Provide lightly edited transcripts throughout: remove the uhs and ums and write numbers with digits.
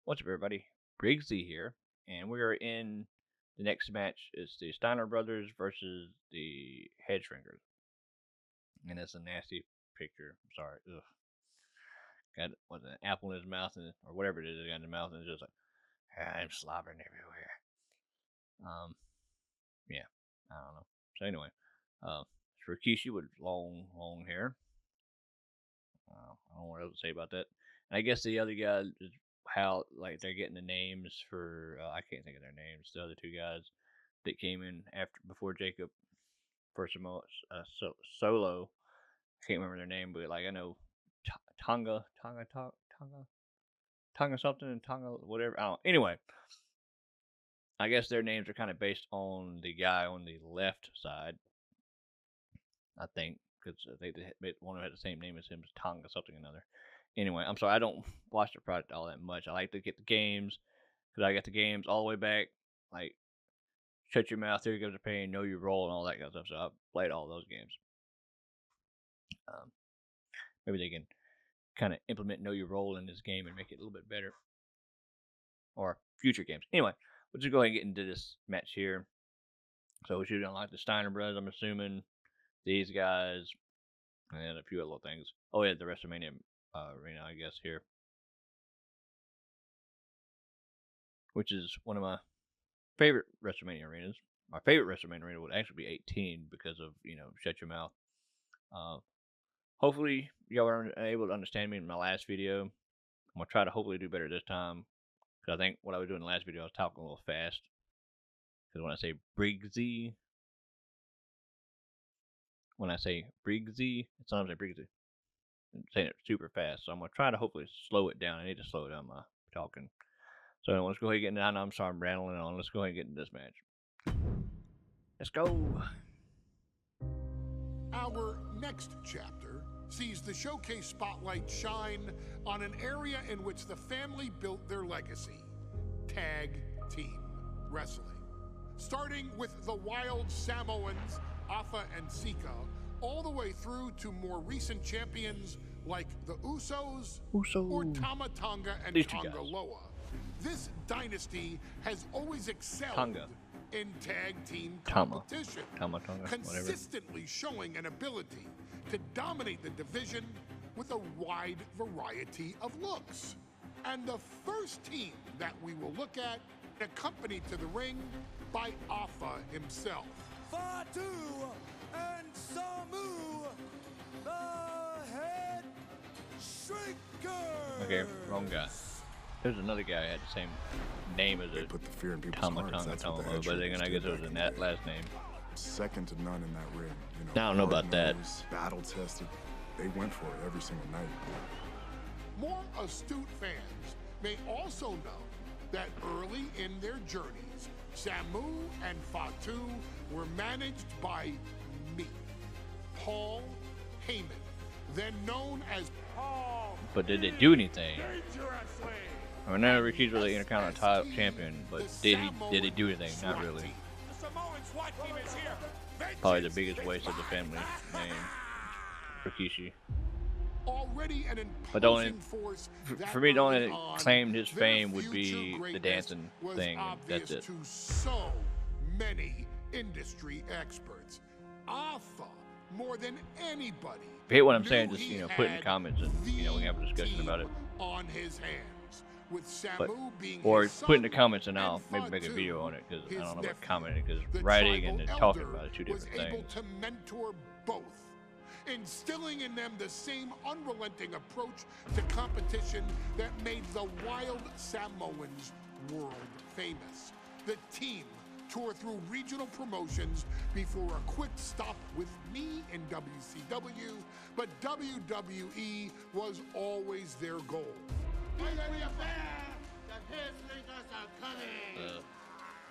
What's up, everybody? Briggsy here, and we are in the next match. It's the Steiner brothers versus the Headshrinkers, and it's a nasty picture. I'm sorry. Ugh. Got an apple in his mouth, or whatever it is, he got in his mouth, and it's just like I'm slobbering everywhere. Yeah, I don't know. So anyway, it's Rikishi with long hair. I don't know what else to say about that. And I guess the other guy is how like they're getting the names for I can't think of their names. The other two guys that came in before Jacob first solo. I can't remember their name, but like I know Tonga something and Tonga whatever. I don't. Anyway, I guess their names are kind of based on the guy on the left side. I think because one of them had the same name as him, Tonga something or another. Anyway, I'm sorry, I don't watch the product all that much. I like to get the games because I got the games all the way back, like Shut Your Mouth, Here Goes the Pain, Know Your Role, and all that kind of stuff. So I've played all those games. Maybe they can kind of implement Know Your Role in this game and make it a little bit better, or future games. Anyway, we'll just go ahead and get into this match here. So we should unlock the Steiner brothers, I'm assuming. These guys, and a few other little things. Oh yeah, the WrestleMania arena, I guess, here. Which is one of my favorite WrestleMania arenas. My favorite WrestleMania arena would actually be 18 because of, Shut Your Mouth. Hopefully, y'all were able to understand me in my last video. I'm going to try to hopefully do better this time. Because I think what I was doing in the last video, I was talking a little fast. Because when I say Briggsy, sometimes I say Briggsy. I'm saying it super fast. So I'm going to try to hopefully slow it down. I need to slow down my talking. So let's go ahead and get into it. I'm sorry I'm rambling on. Let's go ahead and get into this match. Let's go. Our next chapter sees the showcase spotlight shine on an area in which the family built their legacy: tag team wrestling. Starting with the wild Samoans, Afa and Sika, all the way through to more recent champions like the Usos or Tama Tonga and Tonga Loa. This dynasty has always excelled in tag team competition, consistently showing an ability to dominate the division with a wide variety of looks. And the first team that we will look at, accompanied to the ring by Afa himself. Fato and Samu, the Headshrinkers. Okay, wrong guy. There's another guy who had the same name as a Tama, but then I guess it was in that last name. Second to none in that ring. I don't know about that. Battle tested. They went for it every single night. More astute fans may also know that early in their journeys, Samu and Fatu were managed by me, Paul Heyman, then known as Paul. But did they do anything? I know Ricky's really the Intercontinental champion, but did he do anything? Not really. Probably the biggest waste of the family name, Rikishi. But the only, for me, the only that claimed his fame would be the dancing thing. That's it. To so many industry experts, Afa, more than anybody. If you hate what I'm saying, just put it in the comments and we can have a discussion about it. On his hands, with Samu being or put in the comments and I'll maybe make a video on it because I don't know about commenting because writing and talking about it are two different things. Able to mentor both, instilling in them the same unrelenting approach to competition that made the wild Samoans world famous. The team toured through regional promotions before a quick stop with me in WCW, but WWE was always their goal. The Headshrinkers are coming.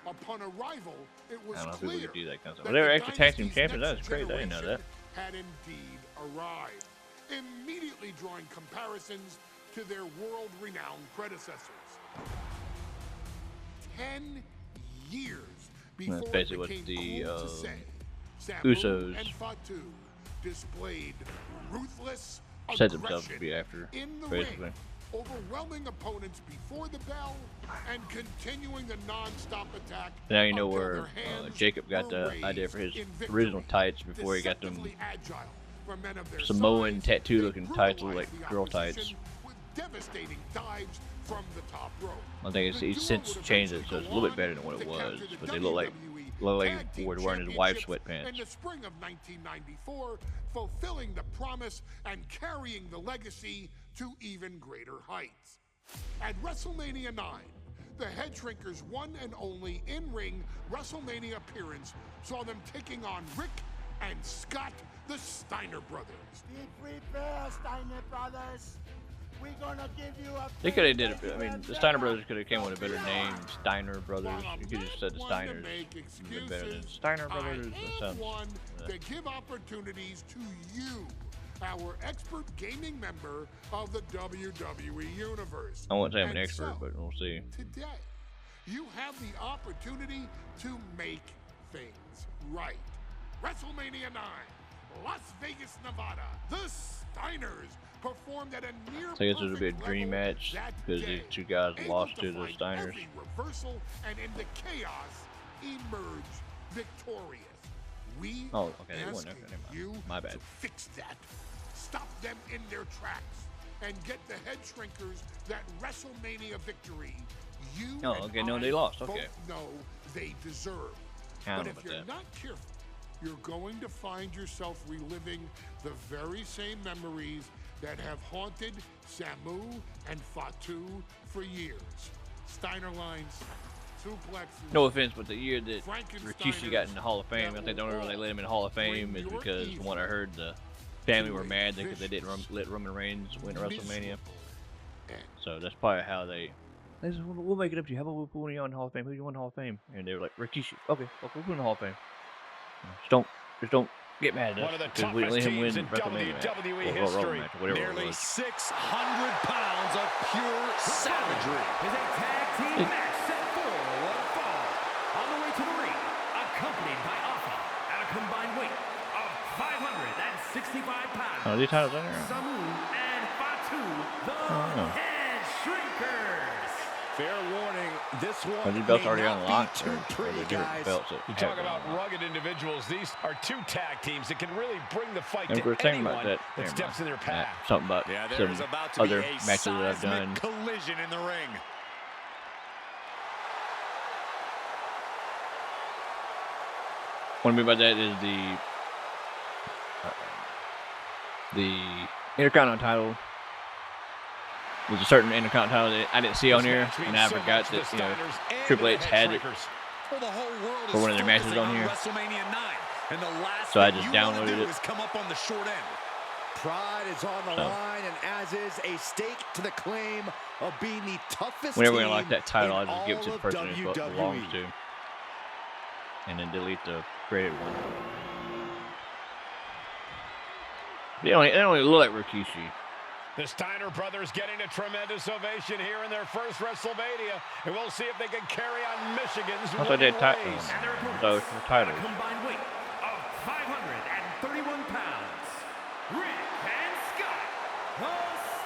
Upon arrival, it was clear do that kind of stuff. Well, they were actually tag team champions. That was crazy. I didn't know that. Had indeed arrived, immediately drawing comparisons to their world-renowned predecessors. 10 years before that's basically what the Usos and Fatu displayed ruthless said themselves to be after, basically. overwhelming opponents before the bell, and continuing the non-stop attack. Now you know until where their hands Jacob got were the idea for his raised in victory. original tights before he got them Deceptively agile for men of their Samoan size, tattoo-looking they tights, look brutalized like the girl opposition tights. with devastating dives from the top rope. I think The he's duo since would changed it, eventually so it's a go little bit on better than what it to was, capture the but they look like Tag he Team was wearing his wife's Championships sweatpants. in the spring of 1994, fulfilling the promise and carrying the legacy to even greater heights. At WrestleMania 9, the Headshrinkers' one and only in-ring WrestleMania appearance saw them taking on Rick and Scott, the Steiner brothers. Be prepared, Steiner brothers. We're gonna give you a They could have did it. I mean, the Steiner brothers could have came with a better name, Steiner brothers. You could have just said the Steiners. Been better than Steiner brothers. That sounds. One that give opportunities to you, our expert gaming member of the WWE Universe. I won't say I'm an And expert, so, but we'll see. Today, you have the opportunity to make things right. WrestleMania 9, Las Vegas, Nevada. The Steiners performed at a near So I guess this would be a perfect dream level match that because day, these two guys able lost to the find Steiners. every reversal and in the chaos emerge victorious. We Oh, okay, they won. asking Okay, never mind. you My bad. to fix that. Stop them in their tracks and get the Headshrinkers that WrestleMania victory you Oh, and okay, no, I they lost, both okay. know they deserve. I don't But know if about you're that. not careful, you're going to find yourself reliving the very same memories that have haunted Samu and Fatu for years. Steiner lines, suplexes. No offense, but the year that Frankensteiners Rikishi got in the Hall of Fame, I think the only reason they let him in the Hall of Fame is because from what I heard, the family were mad because they didn't let Roman Reigns win WrestleMania. So that's probably how they said, we'll make it up to you. How about we put you on the Hall of Fame? Who do you want in the Hall of Fame? And they were like, Rikishi. Okay, we'll put him in the Hall of Fame. Just don't get mad at One us of the because we let toughest him win teams in WrestleMania match, WWE or Roman history. match, or whatever it Nearly was. 600 pounds of pure savagery. Is a tag team match set for one fall. On the way to the ring, accompanied by Alpha at a combined weight of 565 pounds. Oh, these titles in there? Samu and Fatu, the Headshrinkers. Fair warning, this Are one these belts may already not unlocked, be or too are pretty, they different guys. belts that You have talk been about unlocked? rugged individuals. These are two tag teams that can really bring the fight And to we're thinking anyone about that. that Never steps in mind. their Yeah, path. something about Yeah, some there's about to other be a matches that I've seismic done. collision in the ring. What I mean by that is the Intercontinental title. There's a certain Intercontinental title that I didn't see on here, and I forgot that Triple H had it Well, the whole world for is one of their matches focusing on here. WrestleMania 9, and the last So I thing just you wanna downloaded do it. is come up on the short end. Pride is on the line, and as is a stake to the claim of being the toughest Whenever team I like that title, I in just give it to all the of person it WWE. belongs to, and then delete the created one. They only look like Rikishi. The Steiner brothers getting a tremendous ovation here in their first WrestleMania, and we'll see if they can carry on Michigan's Also, they winning had ways. And their opponents those were titles. at a combined weight of 531 pounds. Rick and Scott, the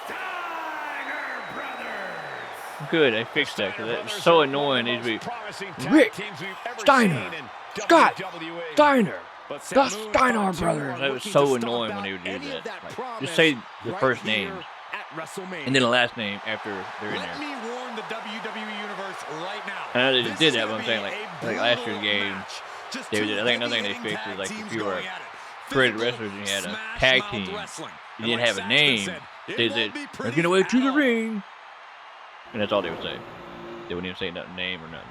Steiner brothers. Good, they fixed that because it was so annoying. These be Promising tag Rick, teams we've ever Steiner, seen in Scott, WWE. Steiner, But the Samu and Steiner Fatu brothers. are That was looking so to stomp annoying out when they would do any of that. Like, promise just say the right first here names at WrestleMania. and then the last name after they're in Let there. me warn the WWE Universe right now. I know they just This did is that, but I'm gonna saying be like a last year's brutal game, match. Just they two did. I think another thing they heavy-hitting fixed is tag like teams if you were going at it. created Physical, wrestlers and you had a smash tag mouth team, wrestling. you And didn't like have a Saxton name. said, it They won't said, be pretty "Making away at to the all." ring," and that's all they would say. They wouldn't even say nothing, name or nothing.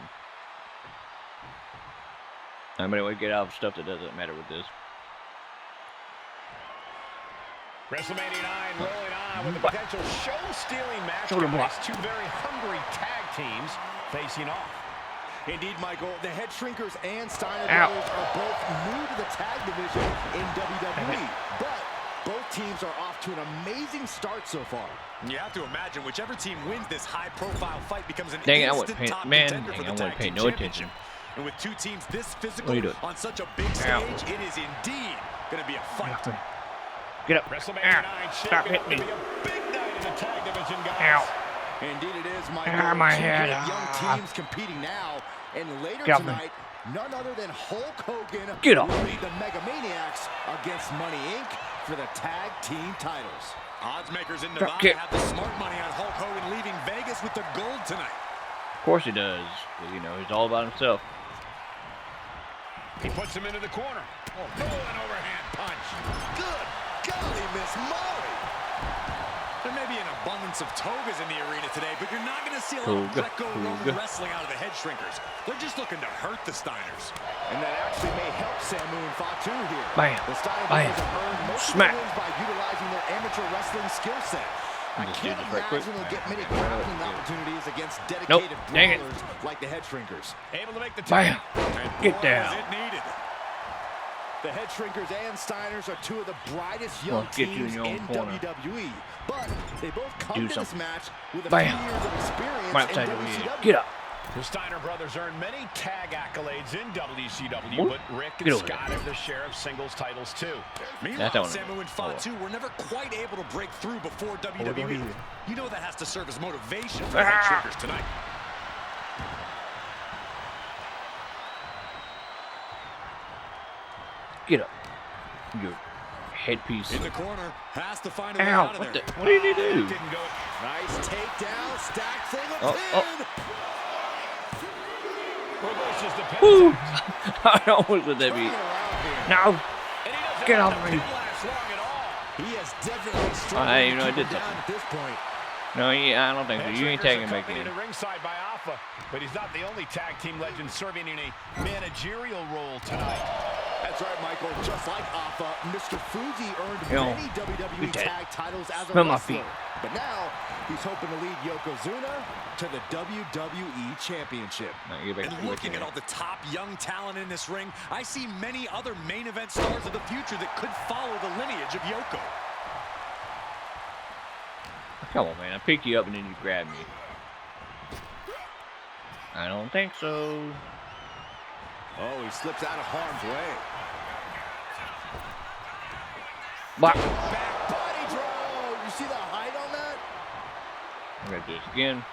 I'm gonna get out of stuff that doesn't matter with this. WrestleMania 9 rolling on with a potential show-stealing match. Shoulder block. Two very hungry tag teams facing off. Indeed, Michael, the Headshrinkers and Steiner Ow. brothers are both new to the tag division in WWE, but both teams are off to an amazing start so far. You have to imagine whichever team wins this high-profile fight becomes an Dang it, I wasn't instant paying. top Man, contender dang, for I the wasn't tag paying team no championship. attention. And with two teams this What are physical you doing? on such a big Ow. stage, it is indeed going to be a fight. Get up. WrestleMania 9 Stop shaping hitting up me. to be a big night in the tag division, guys. Ow. Indeed it is, Michael. My Two head. great young teams competing now. And later Get off me. tonight, none other than Hulk Hogan Get off will me. lead the Mega Maniacs against Money Inc. for the tag team titles. Odds makers in Get- Nevada have the smart money on Hulk Hogan leaving Vegas with the gold tonight. Of course he does. You know, he's all about himself. He puts him into the corner. Oh, no, an overhand punch. Good golly, Miss Molly. There may be an abundance of togas in the arena today, but you're not going to see a lot of Toga, Greco-Roman toga. wrestling out of the Headshrinkers. They're just looking to hurt the Steiners. And that actually may help Samu and Fato here. Bam. The Steiner Bam. brothers have earned most Smack. of their wins by utilizing their amateur wrestling skill set. I Just can't do this right quick. imagine they'll get many grappling opportunities against Nope. dedicated Dang it. brawlers like the Headshrinkers. Able to make the Bam. tag. And Get boy, down. was it needed. The Headshrinkers and Steiners are two of the brightest Well, young get you in teams your own in corner. WWE. But they both come Do to this something. match with a Bam. few years of experience Right in outside over here. WCW. Get up. The Steiner brothers earned many tag accolades in WCW, Whoop. but Rick Get and over there. Scott have their share of singles titles too. Meanwhile, that one. Samu and Fatu were never quite able to break through before WWE. You know that has to serve as motivation for the Headshrinkers tonight. Get up. Your headpiece. In the corner, has to find a way Ow. out of What there. the? What did he do? Didn't go. Nice takedown, stack for the Oh, pin. oh. Reverses the pin. Woo! I almost let that be. Turning around here. No. And he doesn't Get let off the me. pin last long at all. He has definitely struggled I to didn't know I keep did him down something. at this point. No, I don't think so. You ain't Headshrinkers taking him back accompanied in. at ringside by Alpha, but he's not the only tag team legend serving in a managerial role tonight. That's right, Michael. Just like Alpha, Mr. Fuji earned Yo, many WWE you dead. tag titles as a Smell my wrestler. feet. But now, he's hoping to lead Yokozuna to the WWE Championship. No, get back And to looking at all the top young talent in this ring, I see many other main event stars of the future that could follow the lineage of Yoko. Come on, man. I picked you up and then you grabbed me. I don't think so. Oh, he slips out of harm's way. But Back body draw. You see the height on that? I'm gonna do this again.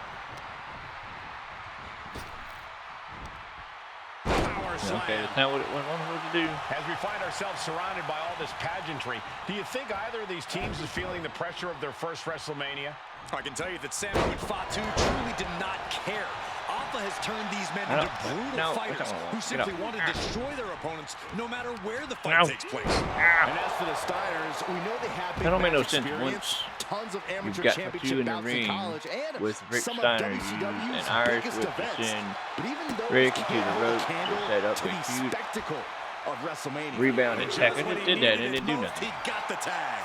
Power slam. Okay, that's not what it was supposed to do. As we find ourselves surrounded by all this pageantry, do you think either of these teams is feeling the pressure of their first WrestleMania? I can tell you that Samu and Fatu truly did not care. Alpha has turned these men I into don't- brutal no, fighters that's not what I who want. simply Get up. want to destroy their opponents no matter where the fight No. takes place. And as for the Steiners, we know they have big That don't make no match sense. experience, Once tons of amateur you've got championship you in the bouts ring college, and with some of Rechsteiner, WCW's an Irish biggest whip events. in, But even those Rick can't to the hold a ropes, candle set up to a the huge spectacle of WrestleMania. rebound Just attack. I when just he did that needed and it it didn't do most, nothing. he got the tag.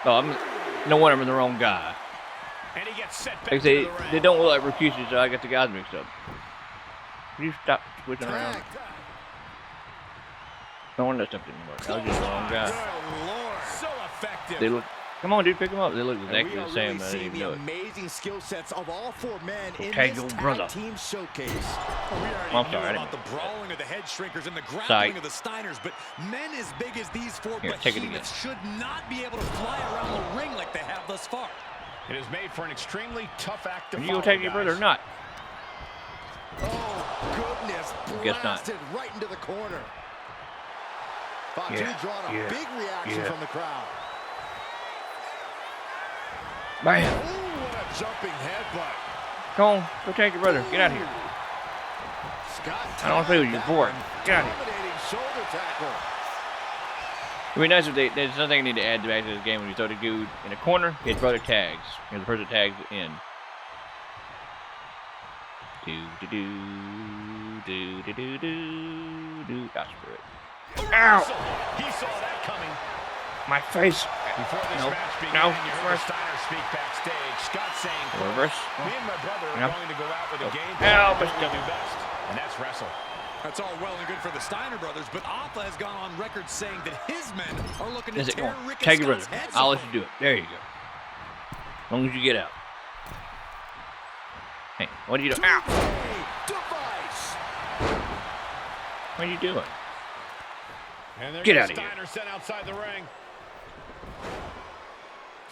Oh, no wonder I'm the wrong guy. And he gets set back Like I to say, the ring. they don't look like Rikishi, so I got the guys mixed up. Can you stop switching around? Tag. No wonder that stuff didn't work. I was just the wrong guy. Good Lord. So effective. They look. Come on, dude, pick them up. They look And exactly we are the same. really I didn't seeing even the know it. amazing skill sets of all four men in Okay, this your tag brother. team showcase. We already I'm knew sorry, I about the didn't- brawling of the Headshrinkers and the grappling Sight. of the Steiners, but men as big as these four Here, take it behemoths should not be able to fly around the ring like they have thus far. It is made for an extremely tough act to Are you follow, gonna take your brother or guys. not? Oh, goodness. Guess not. Blasted right into the corner. Fatu Yeah, drawing a yeah, big reaction yeah. from the crowd. Bam! Ooh, what a jumping headbutt. Come on, go take your brother. Get out of here. Scott I don't feel you. that Bored. one. Get out of here. Dominating shoulder tackle. It'd be nice if there's something I need to add back to this game when you throw the dude in the corner, his brother tags. And the person tags in. Do. That's for it. Ow! He saw that coming. My face. Before this No. match began, No. you heard the Steiner speak backstage. Scott saying, quote, Reverse. "Me and my brother are No. going to go out with a game Ow, plan but to do what we do best, and that's wrestle." That's all well and good for the Steiner brothers, but Alpha has gone on record saying that his men are looking to Is it tear going? Rick Tag and your Scott's brother. heads I'll off. let you do it. There you go. As long as you get out. Hey, what are you doing? Ow! Hey, device. What are you doing? And there Get goes out of here. Steiner sent outside the ring.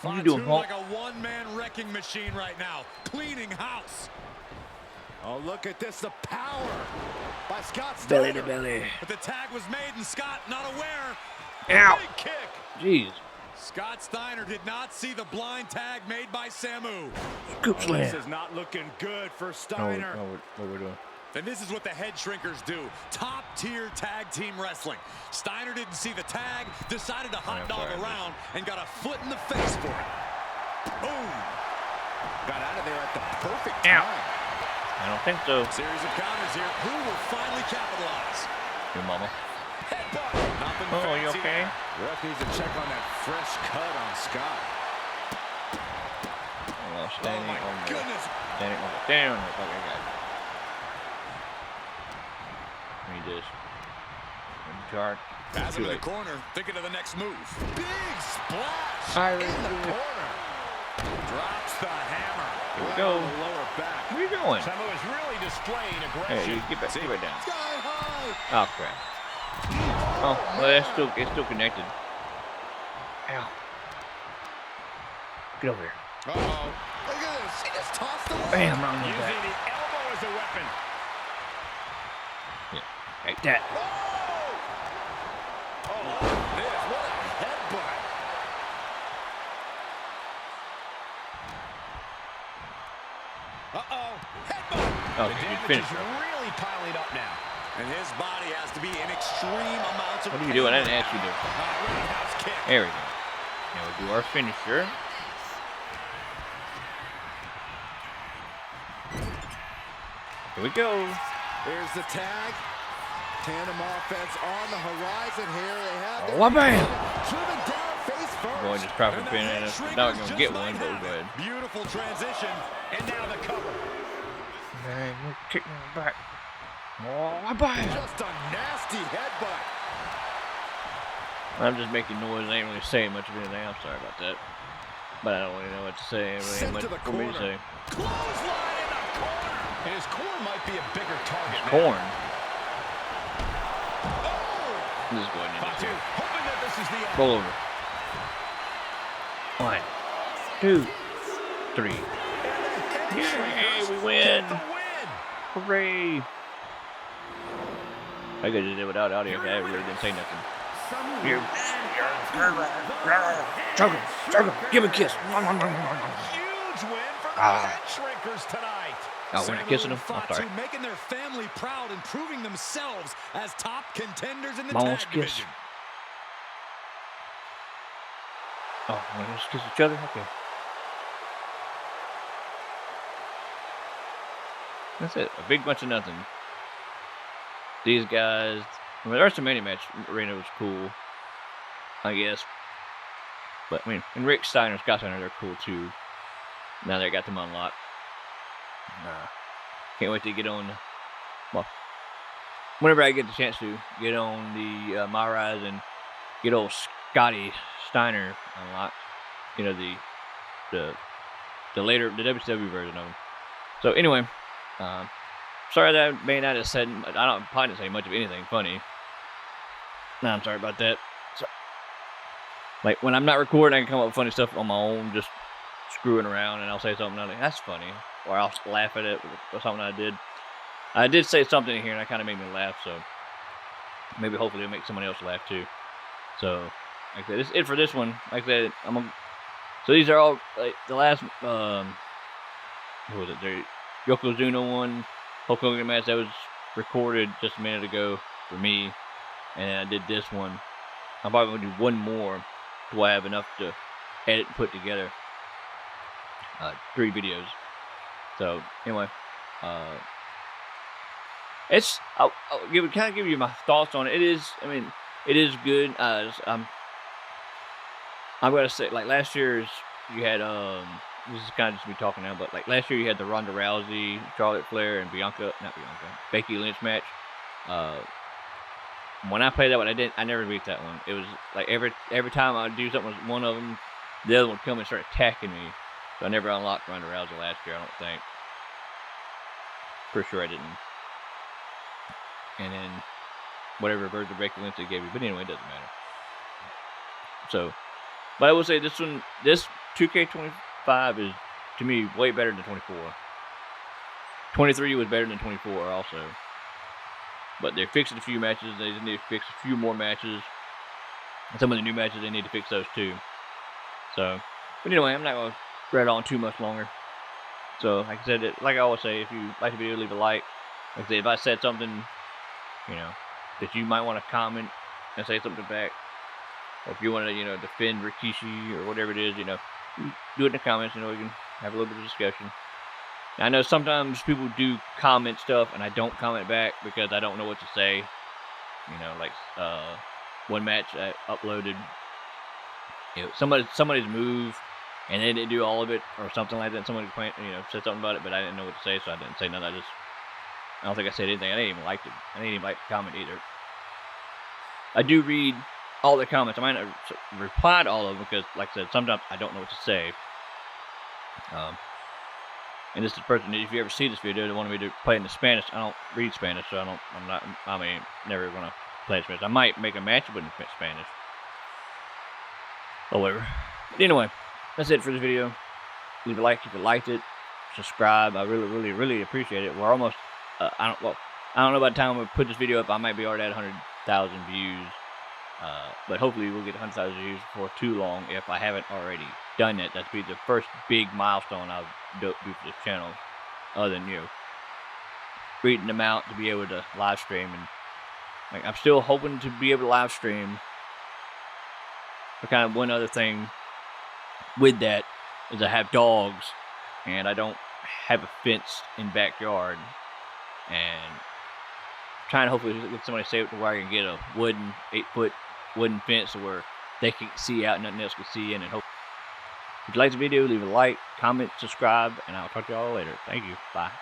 What are you doing, Fatu Paul? like a one-man wrecking machine right now, cleaning house. Oh, look at this, the power by Scott Steiner. Belly to belly. But the tag was made, and Scott not aware. Ow. Big kick. Jeez. Scott Steiner did not see the blind tag made by Samu. Scoop This slam. is not looking good for No, Steiner. what we're doing. And this is what the Headshrinkers do. Top-tier tag team wrestling. Steiner didn't see the tag, decided to hot dog around, and got a foot in the face for it. Boom. Got out of there at the perfect time. I don't think so. Series of counters here. Who will finally capitalize? Your mama. Headbutt. Nothing Oh, you fancy. okay? Ref needs to check on that fresh cut on Scott. Oh, Oh, standing my on the goodness. standing on the fucking guy. Read this. Chart. Has him in the late. corner, thinking of the next move. Big splash Iron in the Fist. corner. Drops the hammer. Here we Right go. on the lower back. Where you going? Samu is really displaying Hey, aggression. you get back down. Sky high. Oh crap. Oh, well, it's still connected. Ow. Get over here. Uh-oh. Look at this. He just tossed the away. Bam, right on the Using back. the elbow as a weapon. Like that. Oh, look at this. What a headbutt. Uh-oh. Headbutt. Oh, The you damage finished. is really piling up now. And his body has to be in extreme amounts of What are you doing? I didn't ask you to. Roundhouse kick. There we go. Now we'll do our finisher. Here we go. Here's the tag. Tandem offense on the horizon here. They have their Oh, bam! driven down face first. Going to proper And the pin in it. Headshrinkers Not gonna just get might one, but have we'll go ahead. it. Beautiful transition. And now the cover. Man, you kick me in the back. Oh, bam! Just a nasty headbutt. I'm just making noise. I ain't really saying much of anything. I'm sorry about that. But I don't really know what to say. It really Sent ain't much to the for me to corner. say. Clothesline in the corner. And his corn might be a bigger target. now. Corn. Oh! This is going in. Fatu hoping that this is the end. Roll over. 1, 2, 3. Yay, we win! Get the win. Hooray! I could just did without audio. I really didn't say nothing. You. Choke him. Give him a kiss. Huge win for the Headshrinkers tonight. Oh, we're not kissing him? Samu I'm and Fatu sorry. making their family proud and proving themselves as top contenders in the Mom tag wants to kiss. division. Oh, we're gonna kiss each other? Okay. That's it. A big bunch of nothing. These guys. I mean, the WrestleMania match arena was cool, I guess. But, I mean, and Rechsteiner and Scott Steiner, they're cool too. Now they got them unlocked. Can't wait to get on. Well, whenever I get the chance to get on the My Rise and get old Scotty Steiner unlocked. You know, the later, the WCW version of him. So, anyway. Sorry that I may not have said, probably didn't say much of anything funny. No, I'm sorry about that. So, like, when I'm not recording, I can come up with funny stuff on my own, just screwing around, and I'll say something, and I'm like, that's funny. Or I'll laugh at it or something I did. I did say something in here, and that kind of made me laugh, so maybe hopefully it'll make someone else laugh, too. So, like I said, this is it for this one. Like I said, so these are all, like, the last, what was it, the Yokozuna one, Hulk Hogan match that was recorded just a minute ago for me, and I did this one. I'm probably going to do one more till I have enough to edit and put together 3 videos. So, anyway, I'll give you my thoughts on it. It is good. I'm going to say, like, last year's, you had, this is kind of just me talking now, but like last year you had the Ronda Rousey, Charlotte Flair, and Becky Lynch match. When I played that one, I never beat that one. It was like every time I would do something with one of them, the other one would come and start attacking me. So I never unlocked Ronda Rousey last year, I don't think. For sure I didn't. And then whatever version of Becky Lynch they gave me. But anyway, it doesn't matter. So, but I will say this one, 2K25 is, to me, way better than 24. 23 was better than 24 also. But they're fixing a few matches. They just need to fix a few more matches. And some of the new matches, they need to fix those too. So, but anyway, I'm not going to thread on too much longer. So, like I said, like I always say, if you like the video, leave a like. Like I said, if I said something, you know, that you might want to comment and say something back, or if you want to, you know, defend Rikishi or whatever it is, you know, do it in the comments. You know, we can have a little bit of discussion. Now, I know sometimes people do comment stuff and I don't comment back because I don't know what to say. You know, like one match I uploaded, you know, somebody's move and they didn't do all of it or something like that. Somebody, you know, said something about it, but I didn't know what to say, so I didn't say nothing. I don't think I said anything. I didn't even like it. I didn't even like the comment either. I do read all the comments. I might not reply to all of them because, like I said, sometimes I don't know what to say. And this is the person, if you ever see this video, they wanted me to play in the Spanish. I don't read Spanish, so never going to play in Spanish. I might make a match with in Spanish. Or whatever. But anyway, that's it for this video. Leave a like if you liked it. Subscribe. I really, really, really appreciate it. We're almost, I don't know about the time we put this video up. I might be already at 100,000 views. But hopefully we'll get 100,000 views before too long if I haven't already done that. That'd be the first big milestone I'll do for this channel, other than, you know, reading them out to be able to live stream. And like, I'm still hoping to be able to live stream. But kind of one other thing with that is I have dogs and I don't have a fence in backyard, and trying to hopefully get somebody to save it to where I can get a wooden 8-foot wooden fence where they can see out and nothing else can see in. And hope if you like the video, leave a like, comment, subscribe, and I'll talk to y'all later. Thank you. Bye.